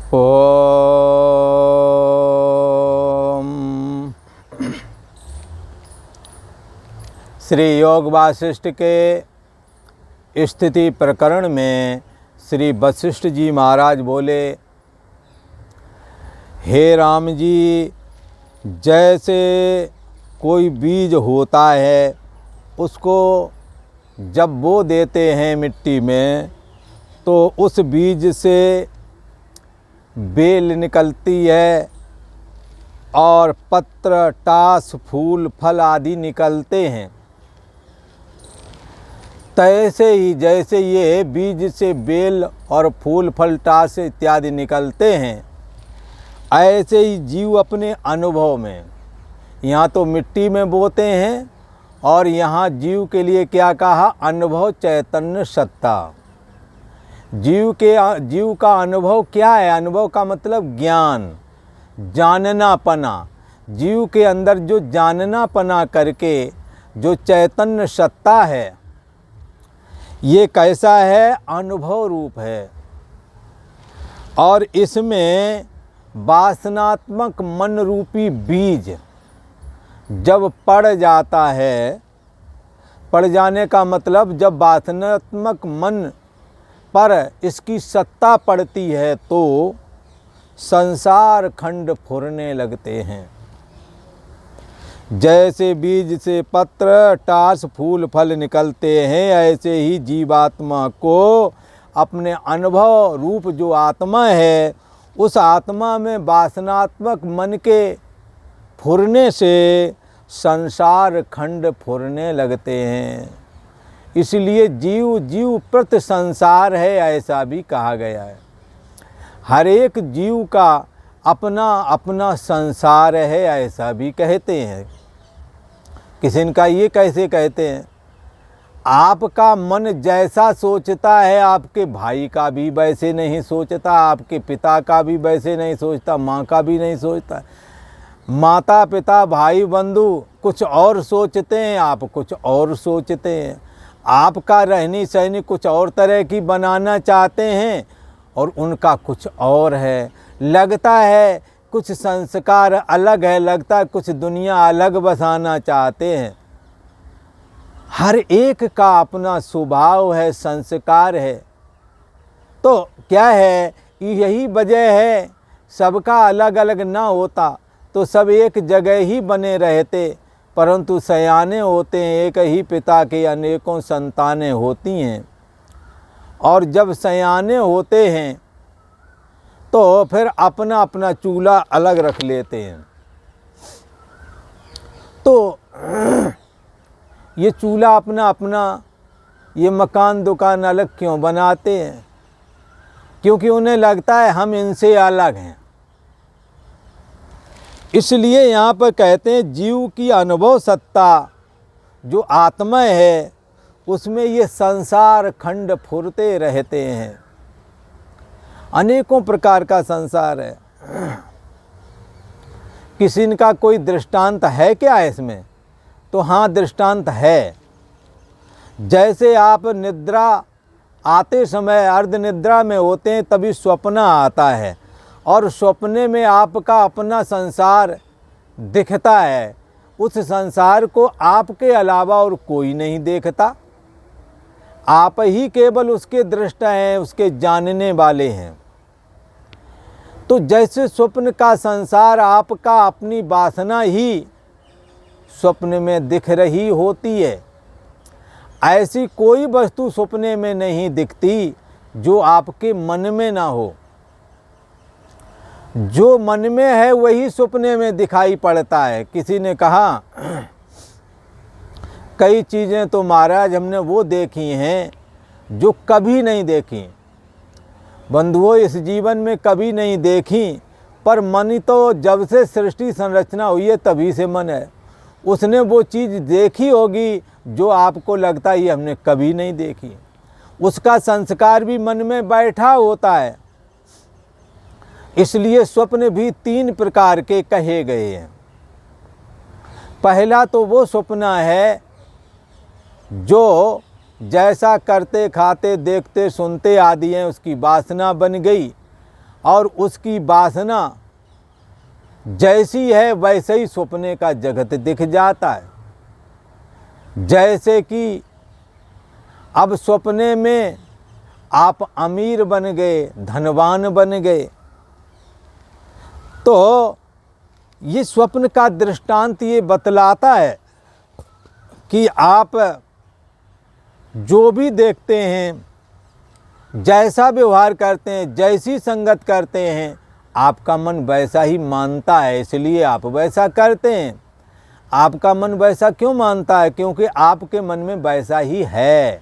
ओम। श्री योग वासिष्ठ के स्थिति प्रकरण में श्री वशिष्ठ जी महाराज बोले, हे राम जी, जैसे कोई बीज होता है उसको जब बो देते हैं मिट्टी में तो उस बीज से बेल निकलती है और पत्र, टास, फूल, फल आदि निकलते हैं। तैसे ही जैसे ये बीज से बेल और फूल, फल, टास इत्यादि निकलते हैं, ऐसे ही जीव अपने अनुभव में, यहाँ तो मिट्टी में बोते हैं और यहाँ जीव के लिए क्या कहा, अनुभव, चैतन्य, सत्ता। जीव का अनुभव क्या है? अनुभव का मतलब ज्ञान, जाननापना। जीव के अंदर जो जाननापना करके जो चैतन्य सत्ता है, ये कैसा है? अनुभव रूप है। और इसमें वासनात्मक मन रूपी बीज जब पड़ जाता है, पड़ जाने का मतलब जब वासनात्मक मन पर इसकी सत्ता पड़ती है तो संसार खंड फुरने लगते हैं। जैसे बीज से पत्र, टास, फूल, फल निकलते हैं, ऐसे ही जीवात्मा को अपने अनुभव रूप जो आत्मा है, उस आत्मा में वासनात्मक मन के फुरने से संसार खंड फुरने लगते हैं। इसलिए जीव प्रति संसार है, ऐसा भी कहा गया है। हर एक जीव का अपना अपना संसार है, ऐसा भी कहते हैं। किसी का ये कैसे कहते हैं, आपका मन जैसा सोचता है आपके भाई का भी वैसे नहीं सोचता, आपके पिता का भी वैसे नहीं सोचता, माँ का भी नहीं सोचता। माता पिता भाई बंधु कुछ और सोचते हैं, आप कुछ और सोचते हैं। आपका रहनी सहनी कुछ और तरह की बनाना चाहते हैं और उनका कुछ और है। लगता है कुछ संस्कार अलग है, लगता है कुछ दुनिया अलग बसाना चाहते हैं। हर एक का अपना स्वभाव है, संस्कार है। तो क्या है, यही वजह है, सबका अलग अलग ना होता तो सब एक जगह ही बने रहते, परंतु सयाने होते हैं, एक ही पिता के अनेकों संतानें होती हैं। और जब सयाने होते हैं तो फिर अपना अपना चूल्हा अलग रख लेते हैं। तो ये चूल्हा अपना अपना, ये मकान दुकान अलग क्यों बनाते हैं? क्योंकि उन्हें लगता है हम इनसे अलग हैं। इसलिए यहाँ पर कहते हैं जीव की अनुभव सत्ता जो आत्मा है, उसमें ये संसार खंड फुरते रहते हैं। अनेकों प्रकार का संसार है। किसी का कोई दृष्टांत है क्या इसमें? तो हाँ, दृष्टांत है। जैसे आप निद्रा आते समय अर्ध निद्रा में होते हैं, तभी स्वप्न आता है और स्वप्ने में आपका अपना संसार दिखता है। उस संसार को आपके अलावा और कोई नहीं देखता, आप ही केवल उसके दृष्टा हैं, उसके जानने वाले हैं। तो जैसे स्वप्न का संसार आपका अपनी वासना ही स्वप्न में दिख रही होती है, ऐसी कोई वस्तु स्वप्ने में नहीं दिखती जो आपके मन में ना हो। जो मन में है वही सपने में दिखाई पड़ता है। किसी ने कहा, कई चीज़ें तो महाराज हमने वो देखी हैं जो कभी नहीं देखी। बंधुओं, इस जीवन में कभी नहीं देखी, पर मन तो जब से सृष्टि संरचना हुई है तभी से मन है। उसने वो चीज़ देखी होगी जो आपको लगता है ये हमने कभी नहीं देखी। उसका संस्कार भी मन में बैठा होता है। इसलिए स्वप्न भी 3 प्रकार के कहे गए हैं। पहला तो वो स्वप्न है जो जैसा करते खाते देखते सुनते आदि हैं उसकी वासना बन गई और उसकी वासना जैसी है वैसे ही सपने का जगत दिख जाता है। जैसे कि अब सपने में आप अमीर बन गए, धनवान बन गए, तो ये स्वप्न का दृष्टांत ये बतलाता है कि आप जो भी देखते हैं, जैसा व्यवहार करते हैं, जैसी संगत करते हैं, आपका मन वैसा ही मानता है, इसलिए आप वैसा करते हैं। आपका मन वैसा क्यों मानता है? क्योंकि आपके मन में वैसा ही है।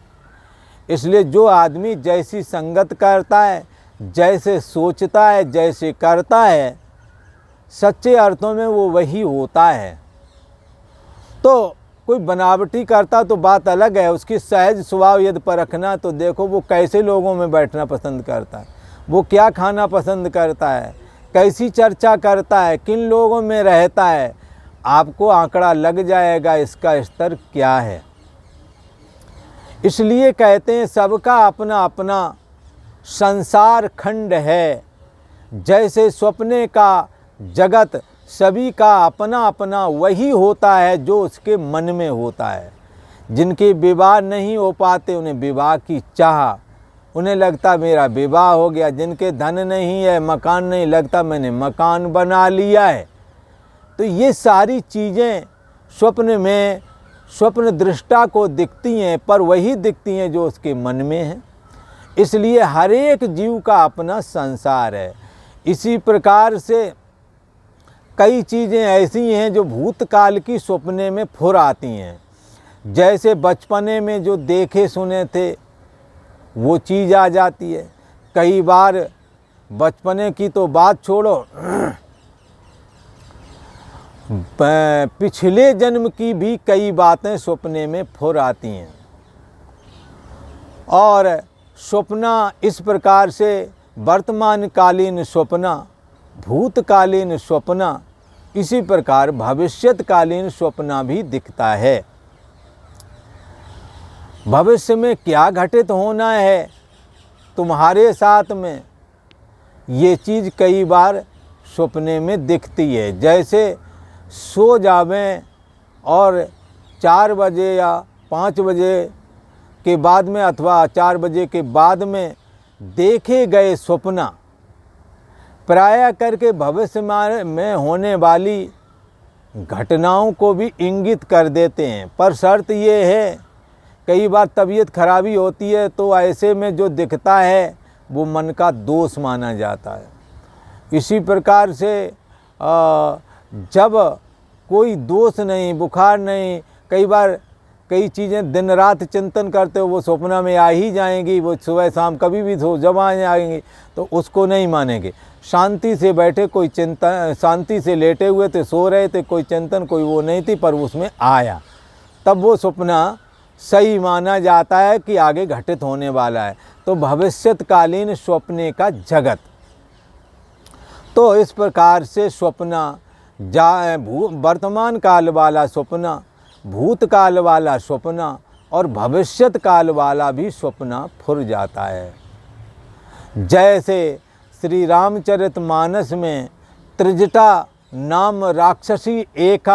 इसलिए जो आदमी जैसी संगत करता है, जैसे सोचता है, जैसे करता है, सच्चे अर्थों में वो वही होता है। तो कोई बनावटी करता तो बात अलग है, उसकी सहज स्वभाव यदि परखना तो देखो वो कैसे लोगों में बैठना पसंद करता है, वो क्या खाना पसंद करता है, कैसी चर्चा करता है, किन लोगों में रहता है, आपको आंकड़ा लग जाएगा इसका स्तर क्या है। इसलिए कहते हैं सबका अपना अपना संसार खंड है। जैसे सपने का जगत सभी का अपना अपना वही होता है जो उसके मन में होता है। जिनके विवाह नहीं हो पाते उन्हें विवाह की चाह, उन्हें लगता मेरा विवाह हो गया। जिनके धन नहीं है, मकान नहीं, लगता मैंने मकान बना लिया है। तो ये सारी चीज़ें स्वप्न में स्वप्न दृष्टा को दिखती हैं, पर वही दिखती हैं जो उसके मन में है। इसलिए हर एक जीव का अपना संसार है। इसी प्रकार से कई चीज़ें ऐसी हैं जो भूतकाल की स्वप्ने में फुर आती हैं। जैसे बचपने में जो देखे सुने थे वो चीज़ आ जाती है। कई बार बचपने की तो बात छोड़ो, पिछले जन्म की भी कई बातें सपने में फुर आती हैं। और सपना इस प्रकार से वर्तमानकालीन सपना, भूतकालीन सपना, इसी प्रकार भविष्यकालीन सपना भी दिखता है। भविष्य में क्या घटित होना है तुम्हारे साथ में, ये चीज़ कई बार सपने में दिखती है। जैसे सो जावें और 4 बजे या 5 बजे के बाद में अथवा 4 बजे के बाद में देखे गए सपना प्रायः करके भविष्य में होने वाली घटनाओं को भी इंगित कर देते हैं। पर शर्त ये है, कई बार तबीयत खराबी होती है तो ऐसे में जो दिखता है वो मन का दोष माना जाता है। इसी प्रकार से जब कोई दोष नहीं, बुखार नहीं, कई बार कई चीज़ें दिन रात चिंतन करते हो वो सपना में आ ही जाएंगी, वो सुबह शाम कभी भी सो जब आ जाएंगी, तो उसको नहीं मानेंगे। शांति से बैठे, कोई चिंतन, शांति से लेटे हुए थे, सो रहे थे, कोई चिंतन कोई वो नहीं थी, पर उसमें आया, तब वो सपना सही माना जाता है कि आगे घटित होने वाला है। तो भविष्यकालीन स्वप्ने का जगत, तो इस प्रकार से स्वप्ना वर्तमान काल वाला स्वप्ना, भूतकाल वाला स्वप्ना और भविष्यत काल वाला भी स्वप्ना फुर जाता है। जैसे श्री रामचरितमानस में त्रिजटा नाम राक्षसी एक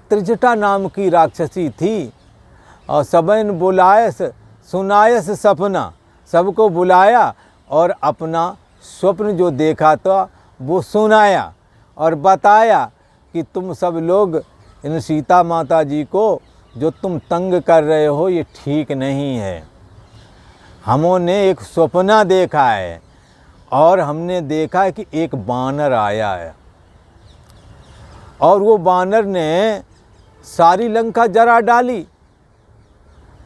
त्रिजटा नाम की राक्षसी थी, और सबन बुलायस सुनायस सपना, सबको बुलाया और अपना स्वप्न जो देखा था वो सुनाया और बताया कि तुम सब लोग इन सीता माता जी को जो तुम तंग कर रहे हो ये ठीक नहीं है। हमने एक सपना देखा है और हमने देखा है कि एक बानर आया है और वो बानर ने सारी लंका जरा डाली,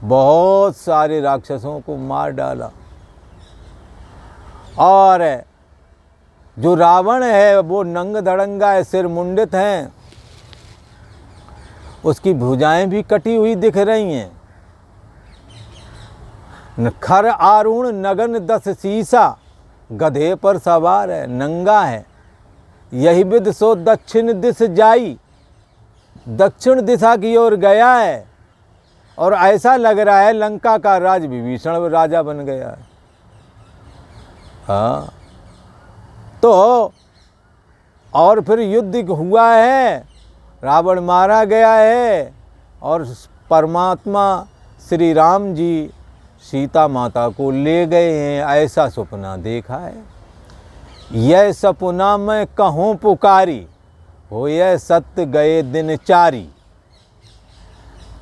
बहुत सारे राक्षसों को मार डाला, और जो रावण है वो नंग धड़ंगा है, सिर मुंडित हैं, उसकी भुजाएं भी कटी हुई दिख रही हैं। खर आरूण नगन 10 सीसा, गधे पर सवार है, नंगा है। यही विद सो दक्षिण दिश जाई, दक्षिण दिशा की ओर गया है, और ऐसा लग रहा है लंका का राज विभीषण राजा बन गया है। हाँ, तो और फिर युद्ध हुआ है, रावण मारा गया है और परमात्मा श्री राम जी सीता माता को ले गए हैं, ऐसा सपना देखा है। यह सपना मैं कहूँ पुकारी, हो यह सत्य गए दिन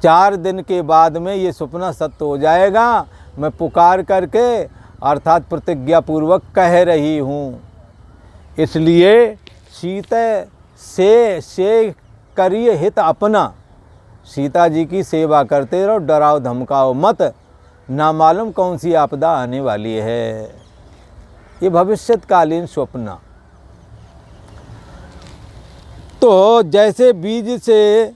4 दिन के बाद में ये सपना सत्य हो जाएगा। मैं पुकार करके अर्थात प्रतिज्ञा पूर्वक कह रही हूँ। इसलिए सीता से करिए हित अपना, सीता जी की सेवा करते रहो, डराओ धमकाओ मत, ना मालूम कौन सी आपदा आने वाली है। ये भविष्यकालीन स्वप्न। तो जैसे बीज से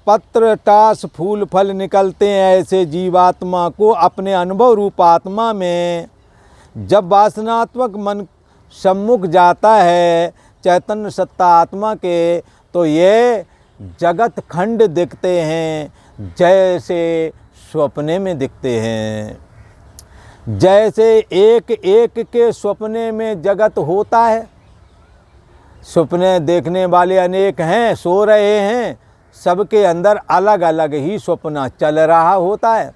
पत्र टास फूल फल निकलते हैं, ऐसे जीवात्मा को अपने अनुभव रूप आत्मा में जब वासनात्मक मन सम्मुख जाता है चैतन्य सत्ता आत्मा के, तो ये जगत खंड दिखते हैं जैसे स्वप्ने में दिखते हैं। जैसे एक एक के स्वप्ने में जगत होता है। स्वप्ने देखने वाले अनेक हैं, सो रहे हैं, सबके अंदर अलग अलग ही स्वप्न चल रहा होता है,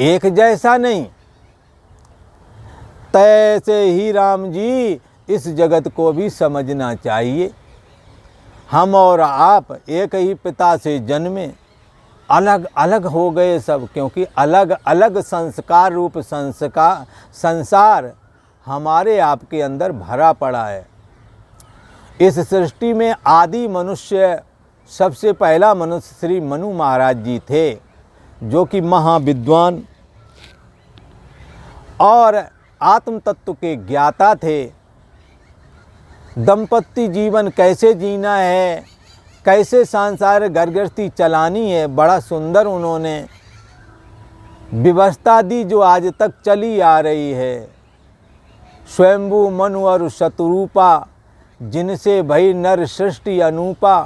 एक जैसा नहीं। तैसे ही राम जी इस जगत को भी समझना चाहिए। हम और आप एक ही पिता से जन्मे, अलग अलग हो गए सब, क्योंकि अलग अलग संस्कार रूप संसार हमारे आपके अंदर भरा पड़ा है। इस सृष्टि में आदि मनुष्य, सबसे पहला मनुष्य श्री मनु महाराज जी थे, जो कि महाविद्वान और आत्म तत्व के ज्ञाता थे। दंपत्ति जीवन कैसे जीना है, कैसे सांसारिक गृहस्थी चलानी है, बड़ा सुंदर उन्होंने व्यवस्था दी, जो आज तक चली आ रही है। स्वयंभू मनु और शतरूपा, जिनसे भई नर सृष्टि अनूपा,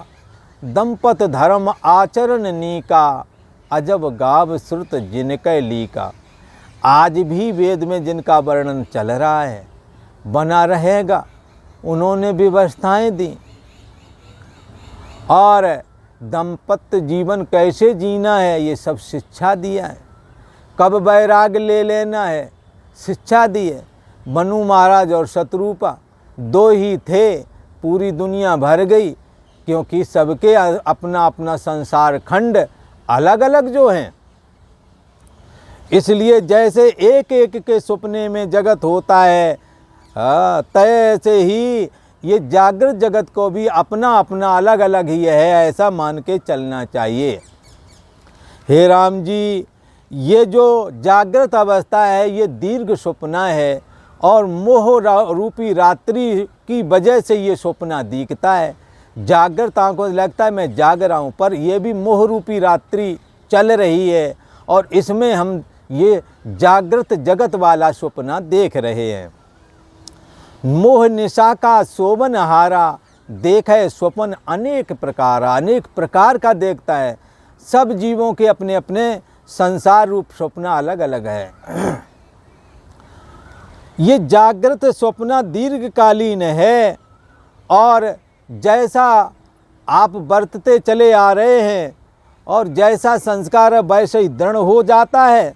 दंपत धर्म आचरण नीका, अजब गाव श्रुत जिनके लीका। आज भी वेद में जिनका वर्णन चल रहा है, बना रहेगा, उन्होंने व्यवस्थाएं दी। और दंपत्य जीवन कैसे जीना है, ये सब शिक्षा दिया है। कब वैराग ले लेना है, शिक्षा दी है। मनु महाराज और शतरूपा 2 ही थे, पूरी दुनिया भर गई, क्योंकि सबके अपना अपना संसार खंड अलग अलग जो हैं। इसलिए जैसे एक एक के सपने में जगत होता है, तैसे ही ये जागृत जगत को भी अपना अपना अलग अलग ही है, ऐसा मान के चलना चाहिए। हे राम जी, ये जो जागृत अवस्था है ये दीर्घ स्वप्न है, और मोह रूपी रात्रि की वजह से ये स्वप्न दिखता है। जागृत आंखों से लगता है मैं जाग रहा हूँ, पर यह भी मोह रूपी रात्रि चल रही है, और इसमें हम ये जागृत जगत वाला स्वप्न देख रहे हैं। मोह निशा का शोभन हारा, देखे स्वप्न अनेक प्रकार का देखता है। सब जीवों के अपने अपने संसार रूप स्वप्न अलग अलग है। ये जागृत स्वप्न दीर्घकालीन है, और जैसा आप बरतते चले आ रहे हैं और जैसा संस्कार वैसे ही दृढ़ हो जाता है,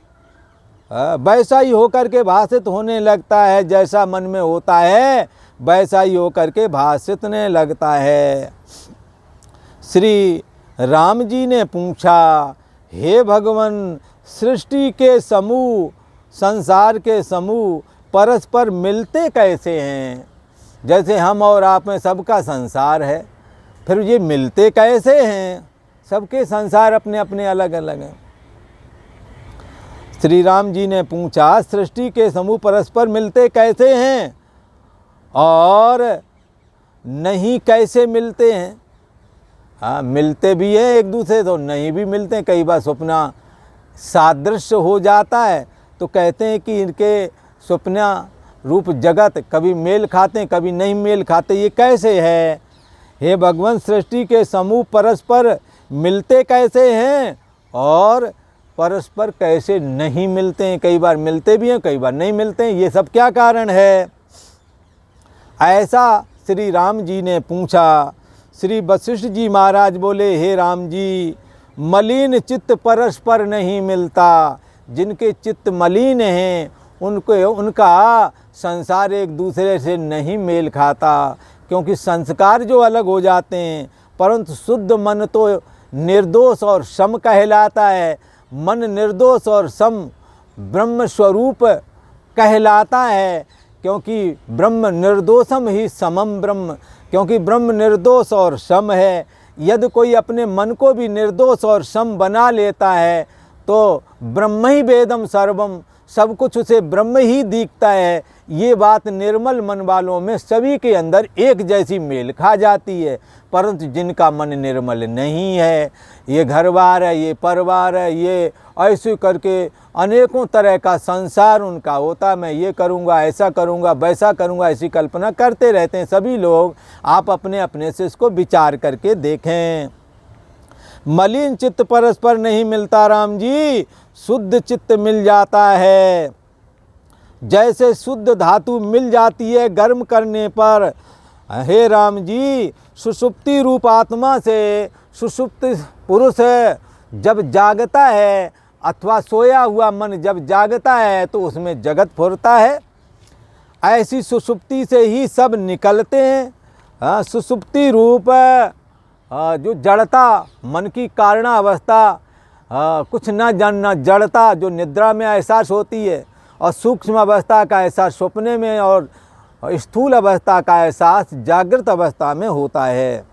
वैसा ही होकर के भाषित होने लगता है। जैसा मन में होता है वैसा ही होकर के भाषितने लगता है। श्री राम जी ने पूछा, हे भगवान, सृष्टि के समूह, संसार के समूह परस्पर मिलते कैसे हैं? जैसे हम और आप में सबका संसार है, फिर ये मिलते कैसे हैं? सबके संसार अपने अपने अलग अलग हैं। श्री राम जी ने पूछा, सृष्टि के समूह परस्पर मिलते कैसे हैं और नहीं कैसे मिलते हैं? हाँ, मिलते भी हैं एक दूसरे, तो नहीं भी मिलते हैं। कई बार स्वप्न सादृश्य हो जाता है, तो कहते हैं कि इनके स्वप्न रूप जगत कभी मेल खाते हैं, कभी नहीं मेल खाते। ये कैसे है? हे भगवान, सृष्टि के समूह परस्पर मिलते कैसे हैं और परस्पर कैसे नहीं मिलते हैं, कई बार मिलते भी हैं, कई बार नहीं मिलते हैं, ये सब क्या कारण है? ऐसा श्री राम जी ने पूछा। श्री वशिष्ठ जी महाराज बोले, हे राम जी, मलिन चित्त परस्पर नहीं मिलता। जिनके चित्त मलिन हैं उनका संसार एक दूसरे से नहीं मेल खाता, क्योंकि संस्कार जो अलग हो जाते हैं, परंतु शुद्ध मन तो निर्दोष और सम कहलाता है। मन निर्दोष और सम ब्रह्म स्वरूप कहलाता है, क्योंकि ब्रह्म निर्दोषम ही समम ब्रह्म, क्योंकि ब्रह्म निर्दोष और सम है। यदि कोई अपने मन को भी निर्दोष और सम बना लेता है तो ब्रह्म ही वेदम सर्वम, सब कुछ उसे ब्रह्म ही दिखता है। ये बात निर्मल मन वालों में सभी के अंदर एक जैसी मेल खा जाती है। परंतु जिनका मन निर्मल नहीं है, ये घर बार है, ये परिवार है, ये ऐसे करके अनेकों तरह का संसार उनका होता, मैं ये करूँगा, ऐसा करूँगा, वैसा करूँगा, ऐसी कल्पना करते रहते हैं सभी लोग। आप अपने अपने से इसको विचार करके देखें। मलिन चित्त परस्पर नहीं मिलता राम जी, शुद्ध चित्त मिल जाता है। जैसे शुद्ध धातु मिल जाती है गर्म करने पर, हे राम जी, सुषुप्ति रूप आत्मा से सुषुप्त पुरुष जब जागता है अथवा सोया हुआ मन जब जागता है तो उसमें जगत फुरता है। ऐसी सुषुप्ति से ही सब निकलते हैं। सुषुप्ति रूप जो जड़ता, मन की कारणा अवस्था, कुछ न जानना जड़ता जो निद्रा में एहसास होती है, और सूक्ष्म अवस्था का एहसास सपने में, और स्थूल अवस्था का एहसास जागृत अवस्था में होता है।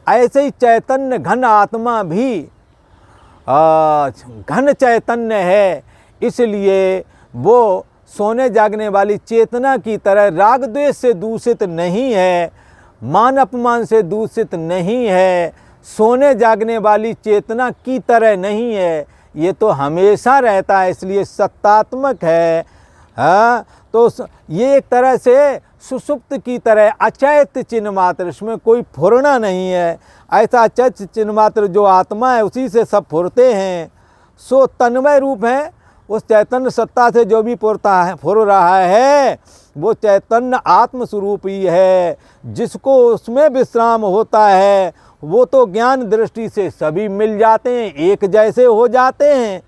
ऐसे ही चैतन्य घन आत्मा भी घन चैतन्य है, इसलिए वो सोने जागने वाली चेतना की तरह राग द्वेष से दूषित नहीं है, मान अपमान से दूषित नहीं है, सोने जागने वाली चेतना की तरह नहीं है। ये तो हमेशा रहता है, इसलिए सत्तात्मक है। तो ये एक तरह से सुषुप्त की तरह अचैत चिन्ह मात्र, इसमें कोई फुरना नहीं है। ऐसा अचैत चिन्ह मात्र जो आत्मा है उसी से सब फुरते हैं। सो तन्मय रूप है, उस चैतन्य सत्ता से जो भी फुर रहा है वो चैतन्य आत्म स्वरूप ही है। जिसको उसमें विश्राम होता है वो तो ज्ञान दृष्टि से सभी मिल जाते हैं, एक जैसे हो जाते हैं।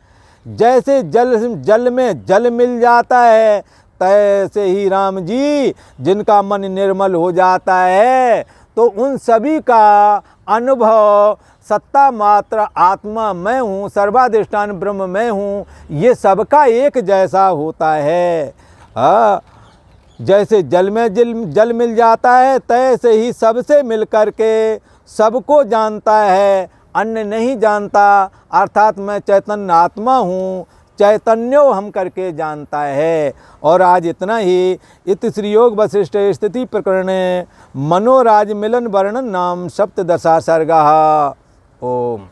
जैसे जल में जल मिल जाता है, तैसे ही राम जी जिनका मन निर्मल हो जाता है तो उन सभी का अनुभव सत्ता मात्र आत्मा मैं हूँ, सर्वाधिष्ठान ब्रह्म मैं हूँ, ये सबका एक जैसा होता है। जैसे जल में जल मिल जाता है, तैसे ही सबसे मिल कर के सबको जानता है, अन्य नहीं जानता। अर्थात मैं चैतन्य आत्मा हूँ, चैतन्यो हम करके जानता है। और आज इतना ही। इत श्री योग वशिष्ठ स्थिति प्रकरणे मनोराज मिलन वर्णन नाम सप्तदशा सर्गः। ओम।